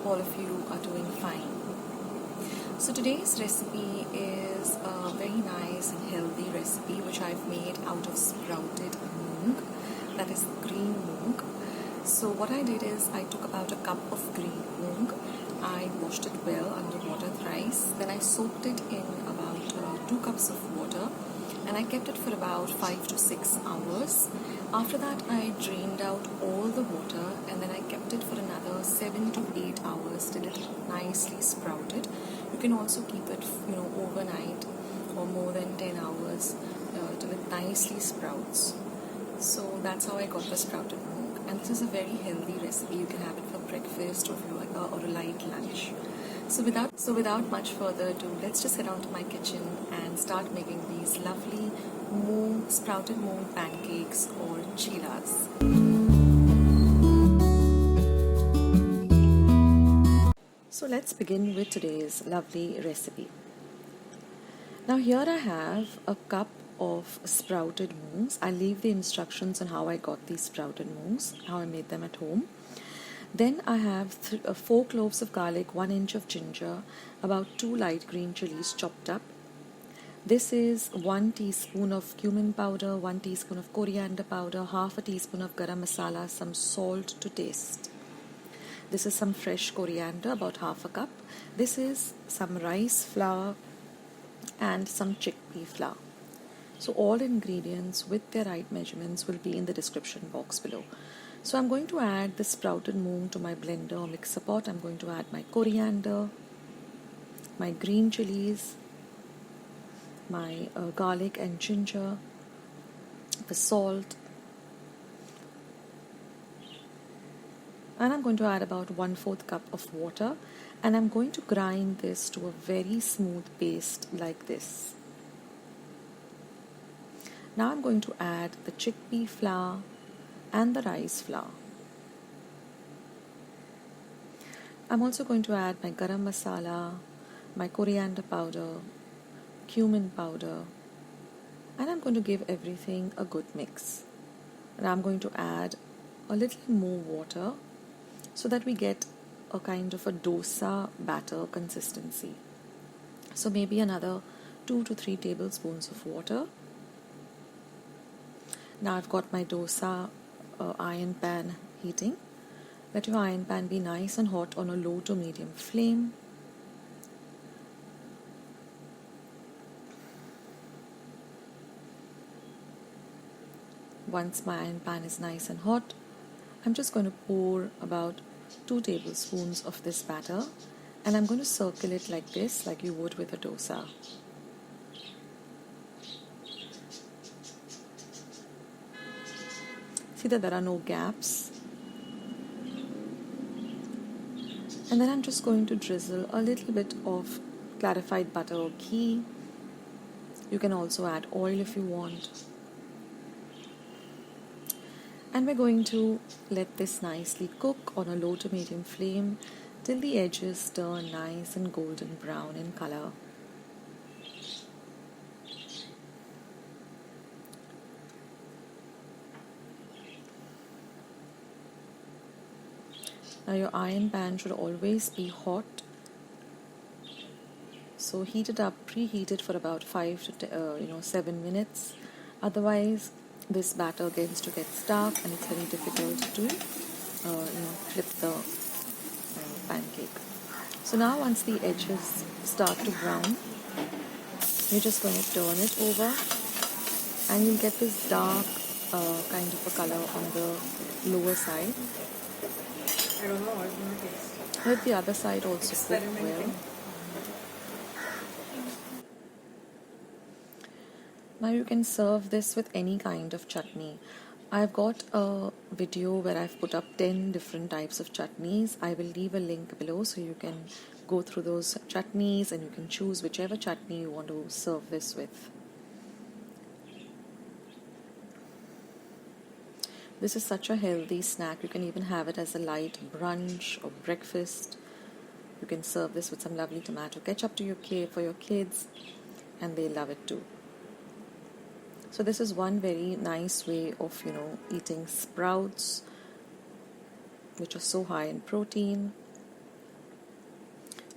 hope all of you are doing fine. So today's recipe is a very nice and healthy recipe which I've made out of sprouted moong, that is green moong. So what I did is I took about a cup of green moong. I washed it well under water thrice. Then I soaked it in about 2 cups of water and I kept it for about 5 to 6 hours. After that I drained out all the water and then I kept it for another 7 to 8 hours till it nicely sprouted. You can also keep it overnight or more than 10 hours till it nicely sprouts. So that's how I got the sprouted moong, and this is a very healthy recipe. You can have it for breakfast or a light lunch. So without much further ado, let's just head on to my kitchen and start making these lovely sprouted moong pancakes or chillas. So let's begin with today's lovely recipe. Now here I have a cup of sprouted moongs. I'll leave the instructions on how I got these sprouted moongs, how I made them at home. Then I have 4 cloves of garlic, 1 inch of ginger, about 2 light green chillies chopped up. This is 1 teaspoon of cumin powder, 1 teaspoon of coriander powder, half a teaspoon of garam masala, some salt to taste. This is some fresh coriander, about half a cup. This is some rice flour and some chickpea flour. So all ingredients with their right measurements will be in the description box below. So I'm going to add the sprouted moong to my blender or mixer pot. I'm going to add my coriander, my green chilies, my garlic and ginger, the salt, and I'm going to add about 1/4 cup of water, and I'm going to grind this to a very smooth paste like this. Now I'm going to add the chickpea flour and the rice flour. I'm also going to add my garam masala, my coriander powder, cumin powder, and I'm going to give everything a good mix. And I'm going to add a little more water so that we get a kind of a dosa batter consistency. So maybe another 2 to 3 tablespoons of water. Now I've got my dosa iron pan heating. Let your iron pan be nice and hot on a low to medium flame. Once my iron pan is nice and hot, I'm just going to pour about 2 tablespoons of this batter, and I'm going to circle it like this, like you would with a dosa. See that there are no gaps. And then I'm just going to drizzle a little bit of clarified butter or ghee. You can also add oil if you want. And we're going to let this nicely cook on a low to medium flame till the edges turn nice and golden brown in color. Now your iron pan should always be hot, so heat it up, preheat it for about 5 to 7 minutes. Otherwise, this batter begins to get stuck and it's very difficult to flip the pancake. So now once the edges start to brown, you're just going to turn it over and you'll get this dark kind of a color on the lower side. I don't know, it's going to taste. Let the other side also cook well. Now you can serve this with any kind of chutney. I've got a video where I've put up 10 different types of chutneys. I will leave a link below so you can go through those chutneys and you can choose whichever chutney you want to serve this with. This is such a healthy snack. You can even have it as a light brunch or breakfast. You can serve this with some lovely tomato ketchup for your kids, and they love it too. So this is one very nice way of, eating sprouts, which are so high in protein.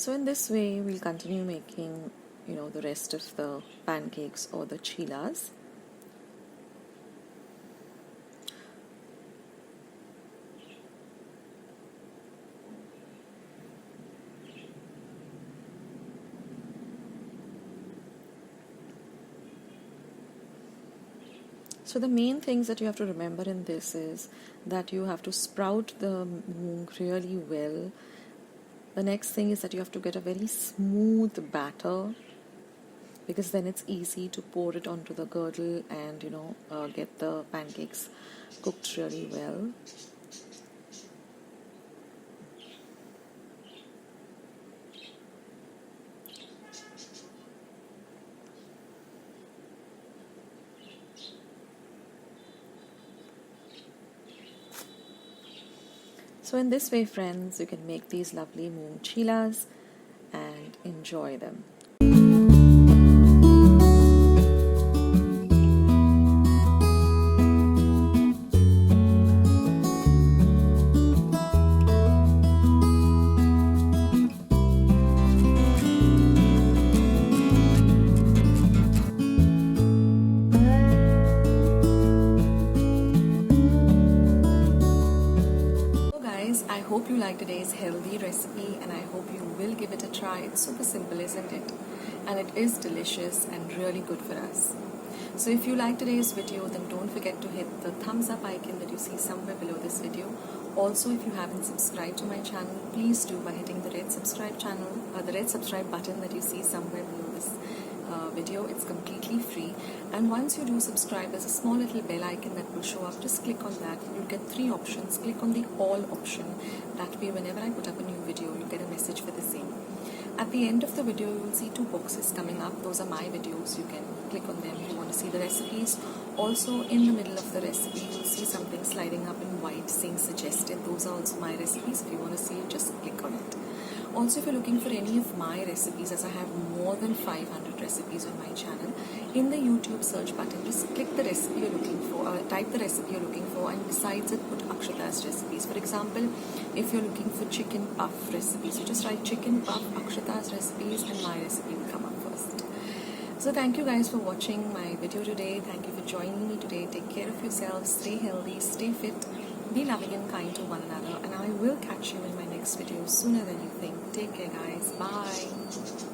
So in this way we'll continue making, the rest of the pancakes or the chillas. So the main things that you have to remember in this is that you have to sprout the moong really well. The next thing is that you have to get a very smooth batter, because then it's easy to pour it onto the girdle and get the pancakes cooked really well. So in this way, friends, you can make these lovely moong chillas and enjoy them. I hope you like today's healthy recipe, and I hope you will give it a try. It's super simple, isn't it? And it is delicious and really good for us. So if you like today's video, then don't forget to hit the thumbs up icon that you see somewhere below this video. Also, if you haven't subscribed to my channel, please do by hitting the red subscribe button that you see somewhere below this video. It's completely free, and once you do subscribe, there's a small little bell icon that will show up. Just click on that. You'll get 3 options. Click on the all option. That way, whenever I put up a new video, you'll get a message for the same. At the end of the video, you will see 2 boxes coming up. Those are my videos. You can click on them if you want to see the recipes. Also, in the middle of the recipe, you will see something sliding up in white saying suggested. Those are also my recipes. If you want to see it, just click on it. Also, if you're looking for any of my recipes, as I have more than 500 recipes on my channel, in the YouTube search button, just click the recipe you're looking for, type the recipe you're looking for, and besides it, put Akshata's recipes. For example, if you're looking for chicken puff recipes, you just write chicken puff, Akshata's recipes, and my recipe will come up first. So thank you guys for watching my video today. Thank you for joining me today. Take care of yourselves, stay healthy, stay fit, be loving and kind to one another, and I will catch you in my next video sooner than you think. Take care, guys. Bye.